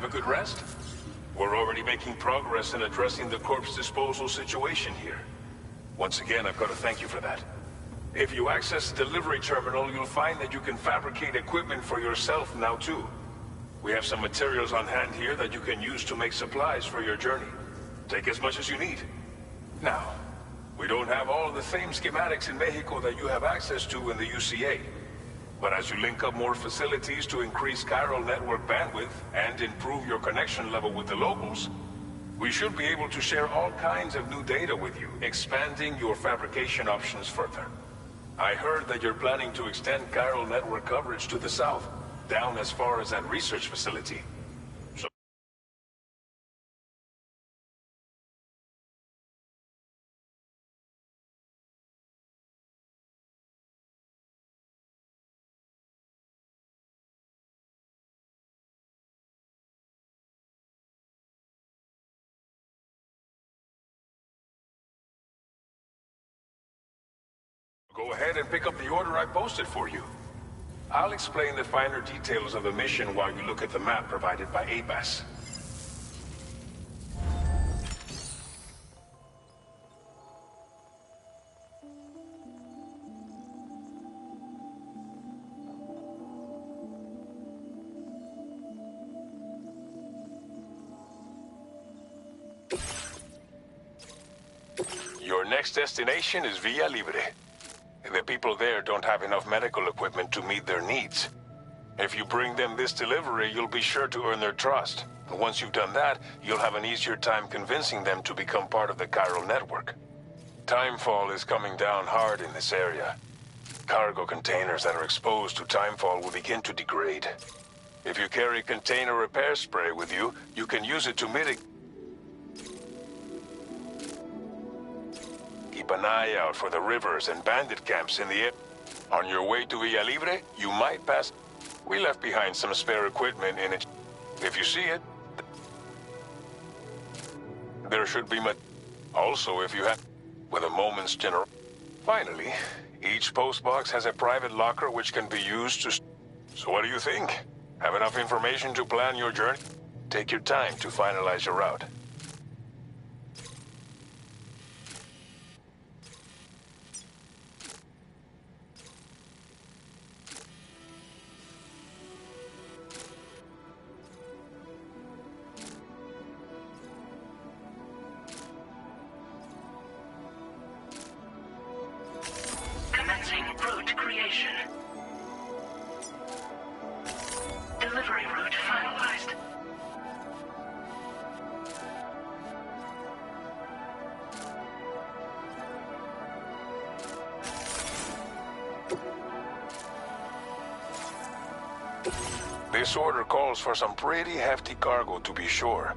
have a good rest? We're already making progress in addressing the corpse disposal situation here. Once again, I've got to thank you for that. If you access the delivery terminal, you'll find that you can fabricate equipment for yourself now too. We have some materials on hand here that you can use to make supplies for your journey. Take as much as you need. Now, we don't have all the same schematics in Mexico that you have access to in the UCA. But as you link up more facilities to increase chiral network bandwidth and improve your connection level with the locals, we should be able to share all kinds of new data with you, expanding your fabrication options further. I heard that you're planning to extend chiral network coverage to the south, down as far as that research facility. Go ahead and pick up the order I posted for you. I'll explain the finer details of the mission while you look at the map provided by ABAS. Your next destination is Villa Libre. The people there don't have enough medical equipment to meet their needs. If you bring them this delivery, you'll be sure to earn their trust. And once you've done that, you'll have an easier time convincing them to become part of the chiral network. Timefall is coming down hard in this area. Cargo containers that are exposed to timefall will begin to degrade. If you carry container repair spray with you, you can use it to mitigate. Keep an eye out for the rivers and bandit camps in the area. On your way to Villa Libre, you might pass. We left behind some spare equipment in it. If you see it, there should be also, if you have, with a moment's general. Finally, each postbox has a private locker which can be used to. So what do you think? Have enough information to plan your journey? Take your time to finalize your route. Route creation. Delivery route finalized. This order calls for some pretty hefty cargo to be sure.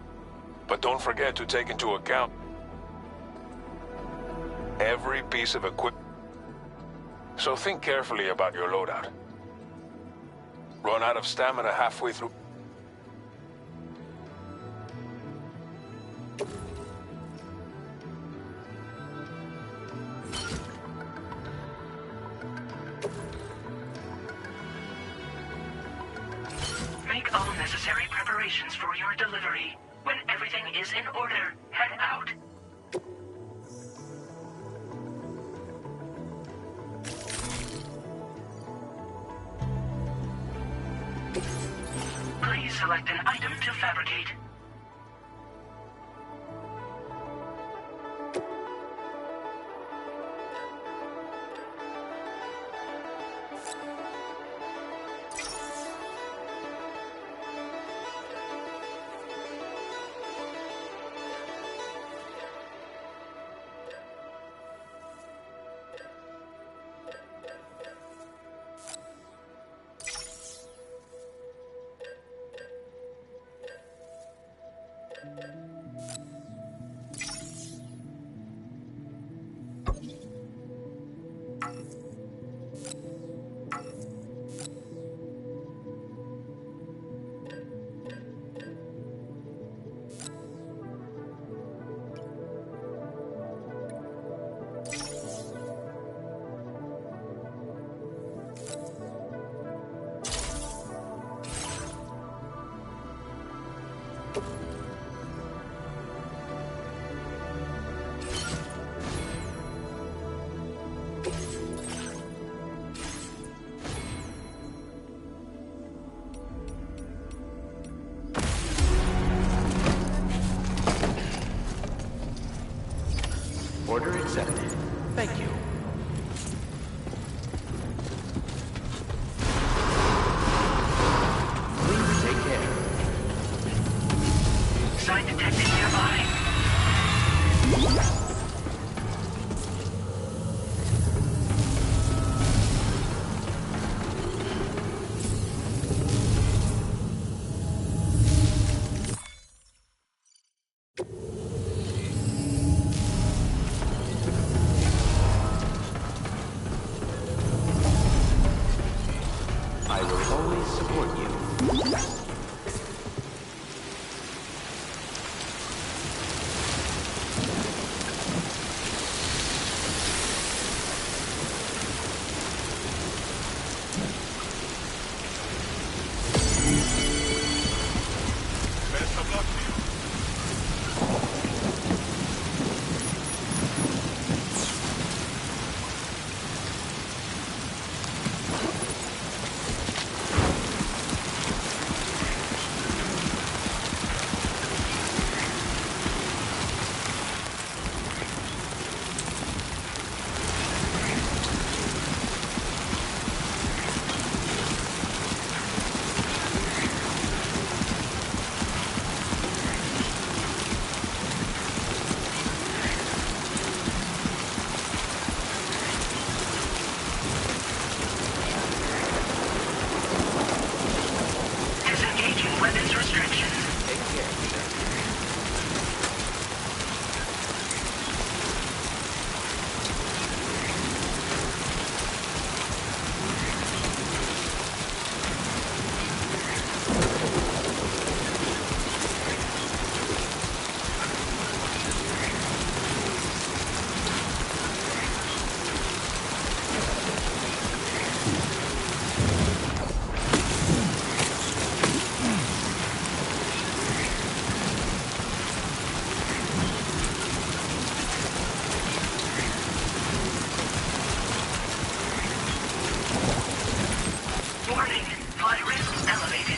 But don't forget to take into account every piece of equipment. So think carefully about your loadout. Run out of stamina halfway through. Make all necessary preparations for your delivery. When everything is in order, head out. Please select an item to fabricate. Order accepted. Thank you. Please take care. Sign detected nearby. I will always support you. Best of luck to you. Disengaging weapons restrictions. Take care, sir. Warning, flight risk elevated.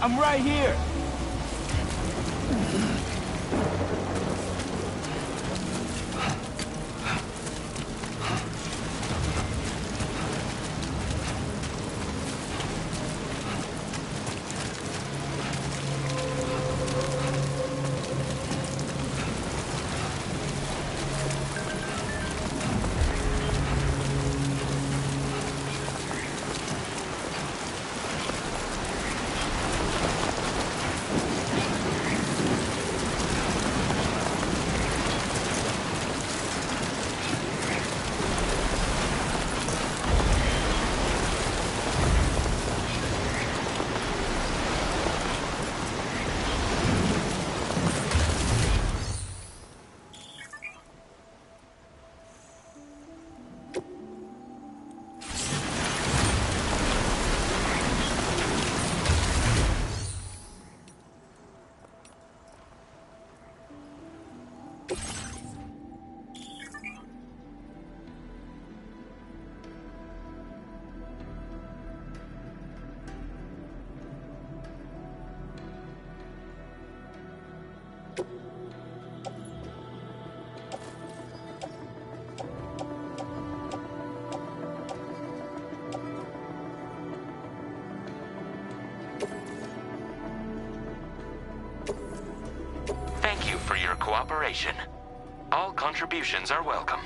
I'm right here. Thank you for your cooperation. All contributions are welcome.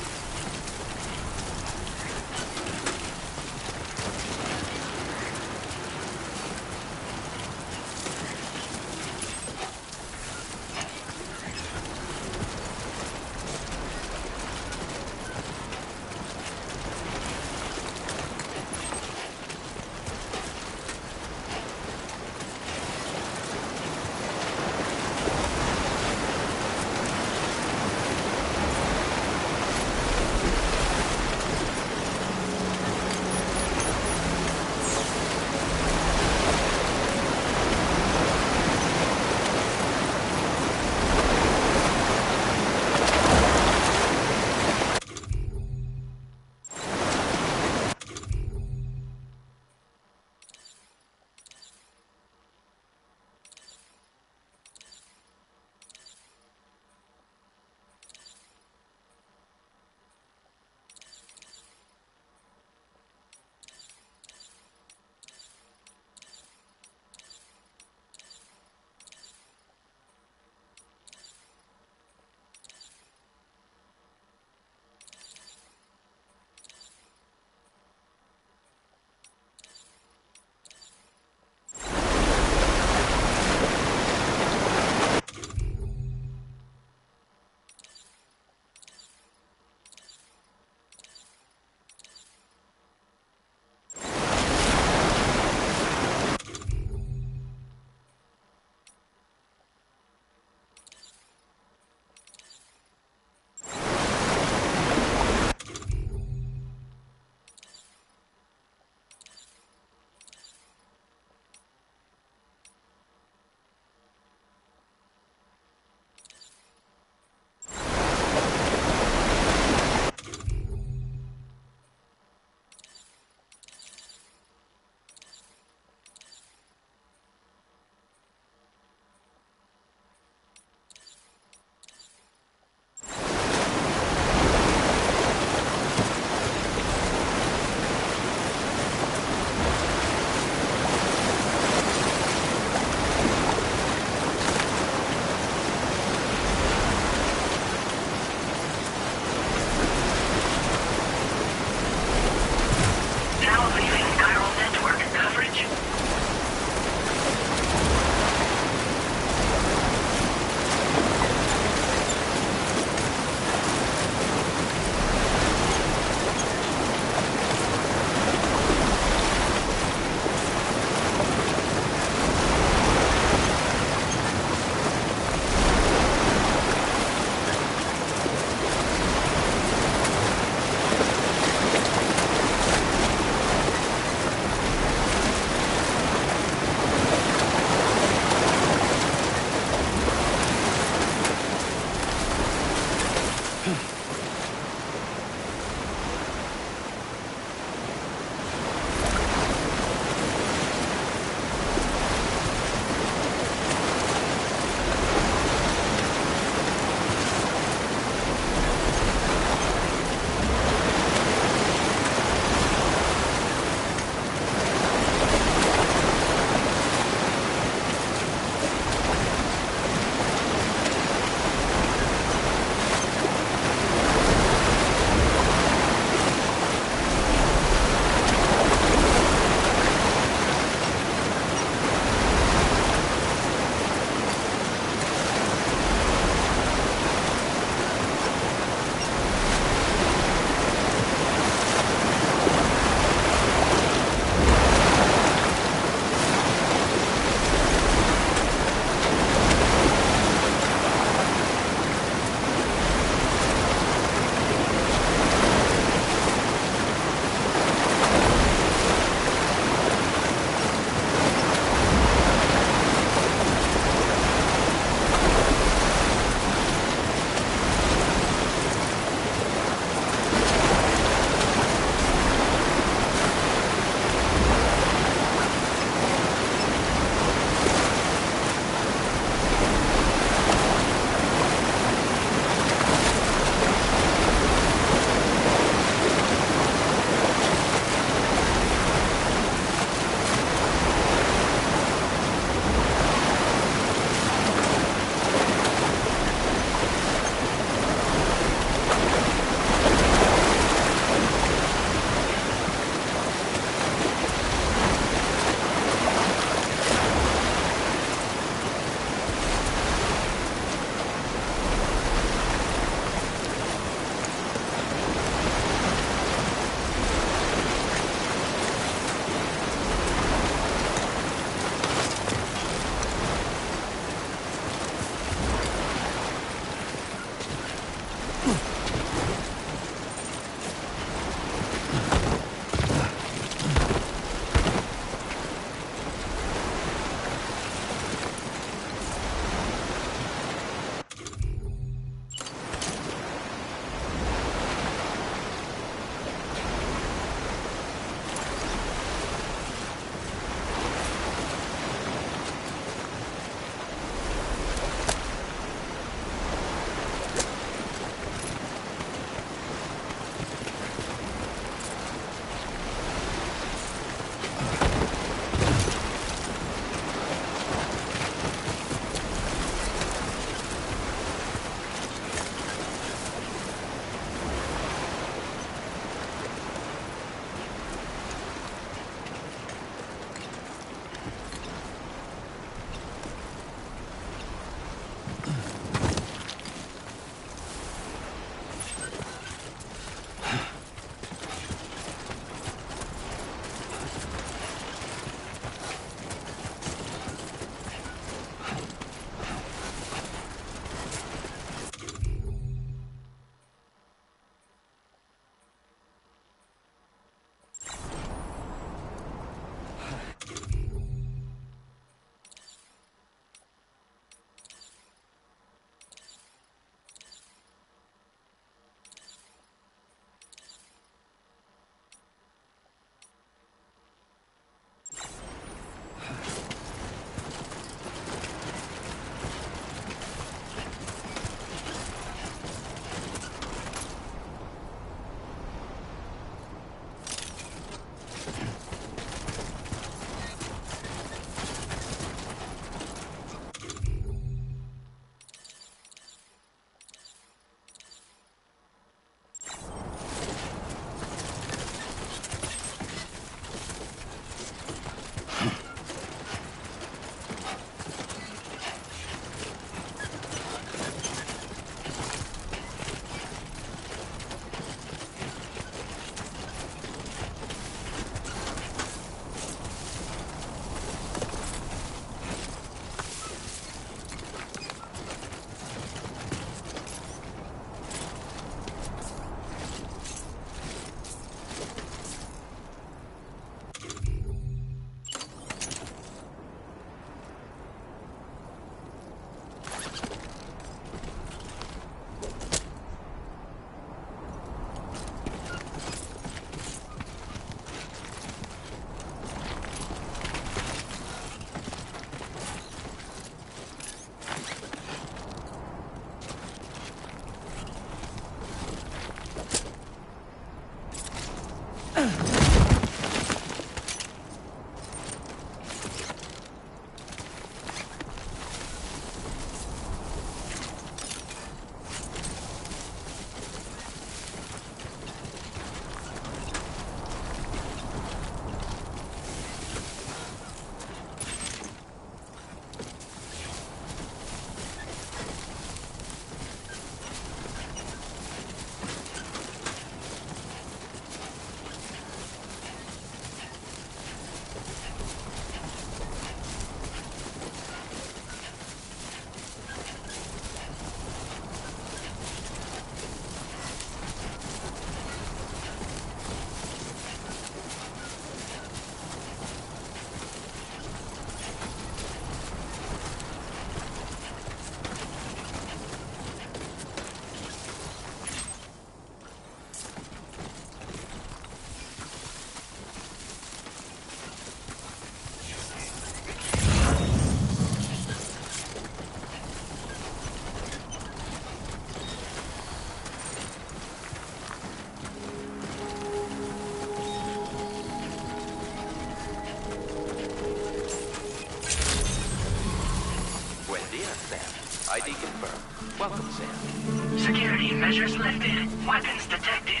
Welcome, Sam. Security measures lifted. Weapons detected.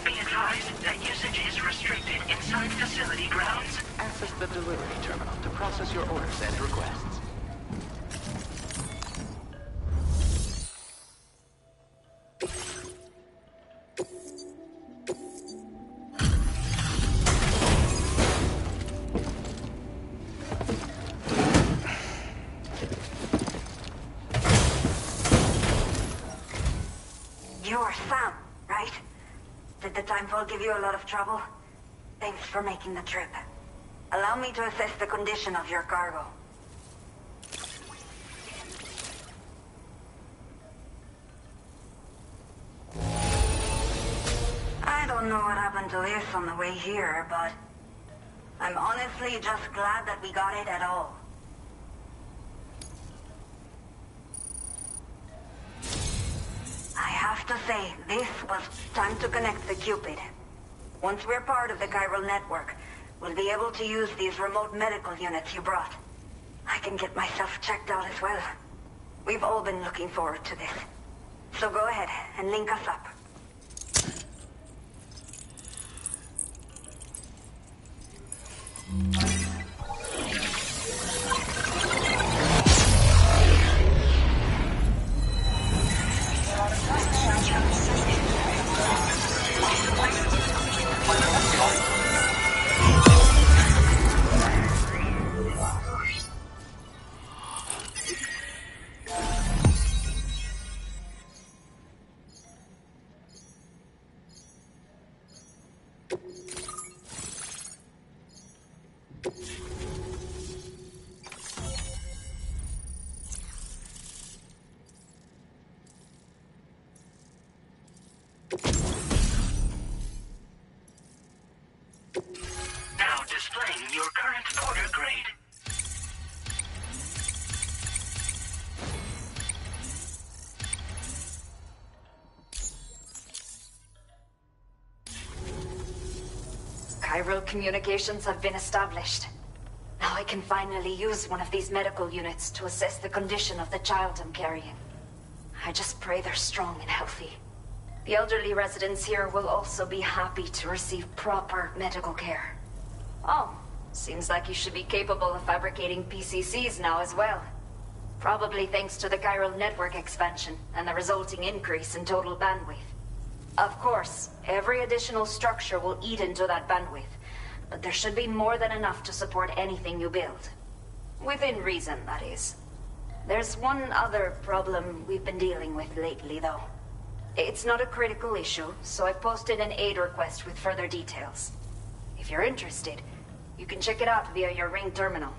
Be advised that usage is restricted inside facility grounds. Access the delivery terminal to process your orders and requests. You're Sam, right? Did the timefall give you a lot of trouble? Thanks for making the trip. Allow me to assess the condition of your cargo. I don't know what happened to this on the way here, but I'm honestly just glad that we got it at all. I have to say, this was time to connect the Cupid. Once we're part of the chiral network, we'll be able to use these remote medical units you brought. I can get myself checked out as well. We've all been looking forward to this. So go ahead and link us up. Now displaying your current order grade. Chiral communications have been established. Now I can finally use one of these medical units to assess the condition of the child I'm carrying. I just pray they're strong and healthy. The elderly residents here will also be happy to receive proper medical care. Oh, seems like you should be capable of fabricating PCCs now as well. Probably thanks to the chiral network expansion and the resulting increase in total bandwidth. Of course, every additional structure will eat into that bandwidth, but there should be more than enough to support anything you build. Within reason, that is. There's one other problem we've been dealing with lately, though. It's not a critical issue, so I've posted an aid request with further details. If you're interested, you can check it out via your Ring terminal.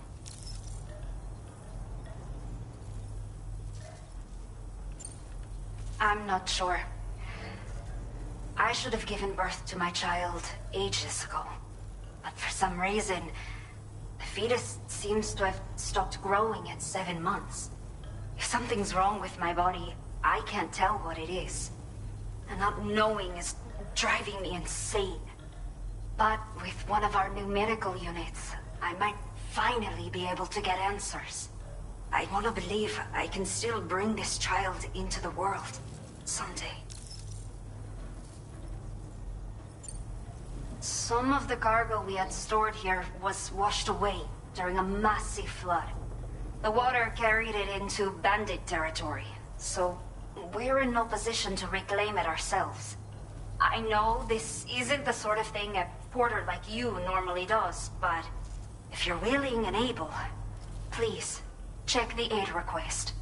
I'm not sure. I should have given birth to my child ages ago. But for some reason, the fetus seems to have stopped growing at 7 months. If something's wrong with my body, I can't tell what it is. And not knowing is driving me insane. But with one of our new medical units, I might finally be able to get answers. I want to believe I can still bring this child into the world someday. Some of the cargo we had stored here was washed away during a massive flood. The water carried it into bandit territory, so we're in no position to reclaim it ourselves. I know this isn't the sort of thing a porter like you normally does, but if you're willing and able, please, check the aid request.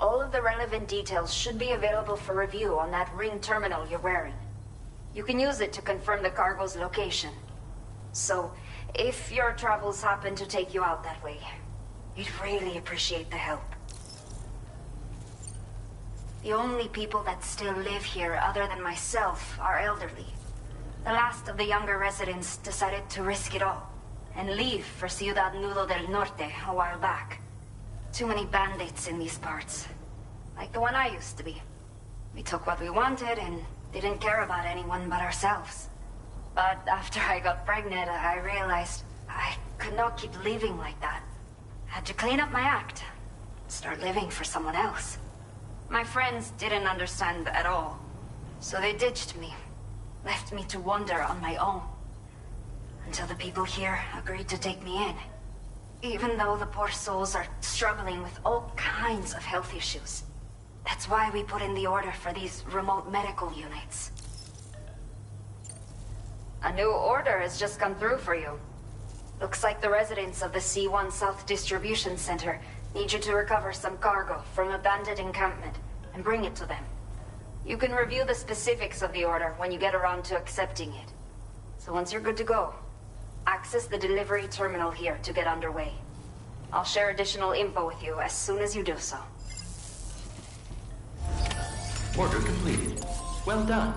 All of the relevant details should be available for review on that Ring terminal you're wearing. You can use it to confirm the cargo's location. So, if your travels happen to take you out that way, we'd really appreciate the help. The only people that still live here other than myself are elderly. The last of the younger residents decided to risk it all and leave for Ciudad Nudo del Norte a while back. Too many bandits in these parts. Like the one I used to be. We took what we wanted and didn't care about anyone but ourselves. But after I got pregnant, I realized I could not keep living like that. Had to clean up my act. Start living for someone else. My friends didn't understand at all, so they ditched me, left me to wander on my own. Until the people here agreed to take me in. Even though the poor souls are struggling with all kinds of health issues. That's why we put in the order for these remote medical units. A new order has just come through for you. Looks like the residents of the C1 South Distribution Center need you to recover some cargo from a bandit encampment and bring it to them. You can review the specifics of the order when you get around to accepting it. So once you're good to go, access the delivery terminal here to get underway. I'll share additional info with you as soon as you do so. Order completed. Well done.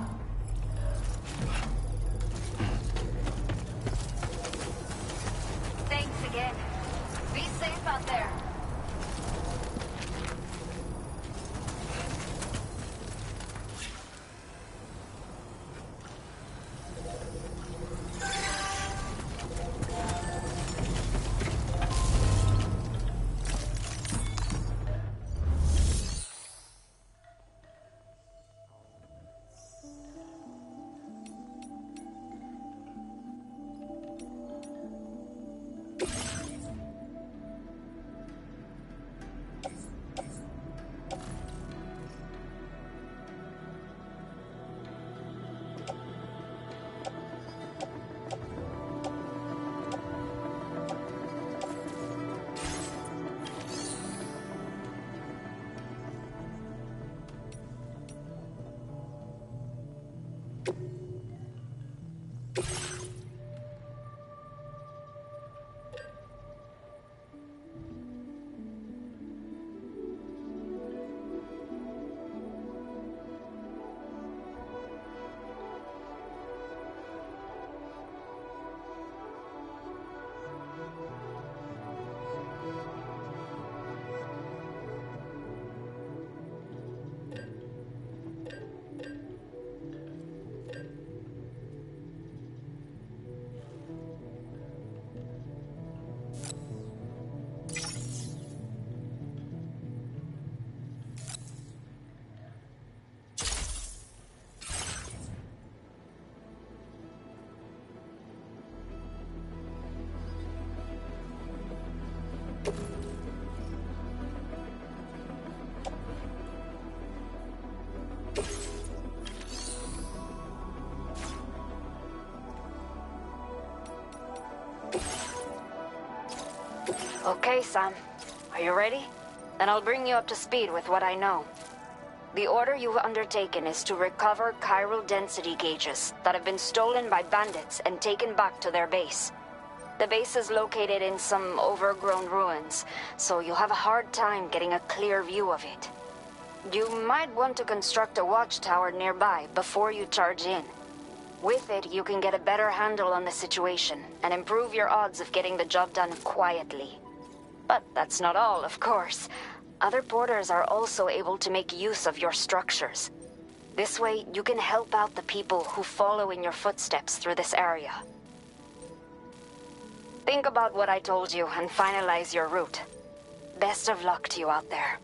Thanks again. Be safe out there. Okay, Sam. Are you ready? Then I'll bring you up to speed with what I know. The order you've undertaken is to recover chiral density gauges that have been stolen by bandits and taken back to their base. The base is located in some overgrown ruins, so you'll have a hard time getting a clear view of it. You might want to construct a watchtower nearby before you charge in. With it, you can get a better handle on the situation and improve your odds of getting the job done quietly. But that's not all, of course. Other porters are also able to make use of your structures. This way, you can help out the people who follow in your footsteps through this area. Think about what I told you and finalize your route. Best of luck to you out there.